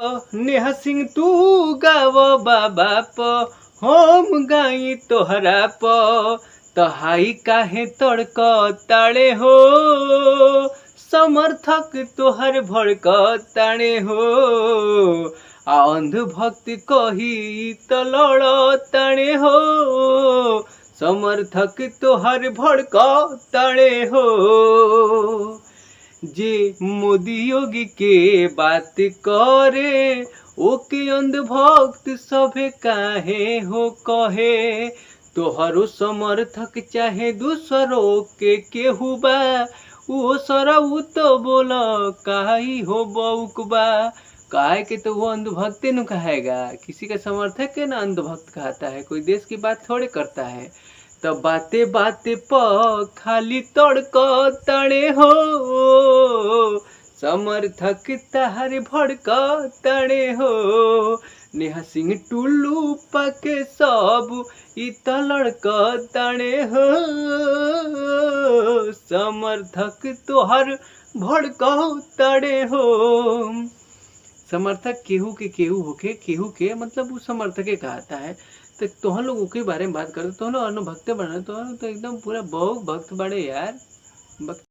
नेहा सिंह तू गाव बाबा प हम गाई तोहरा प तहाई काहे तड़क ताड़े हो समर्थक तोहर भड़क ताड़े हो अंध भक्त कही त लड़ ताड़े हो समर्थक तोहर भड़क ताड़े हो जे मोदी योगी के बात करे ओके अंधभक्त सभे काहे हो कहे तोहरो समर्थक चाहे दूसरों के केहू बा वो सरऊ तो बोल काई हो बउक बा काहे के तो वो अंधभक्त न कहेगा किसी का समर्थक के ना अंधभक्त कहता है कोई देश की बात थोड़े करता है तो बाते बाते प खाली तड़क तड़े हो समर्थक तहर भड़क तड़े हो नेहा सिंह टुल्लू पके सब इ लड़क तड़े हो समर्थक तोहर भड़क तड़े हो समर्थक केहू होके केहू के मतलब वो समर्थक के कहता है तो तोहन लोग के बारे में बात करते तो अनुभक्त बना तो एकदम पूरा बहुत भक्त बड़े यार।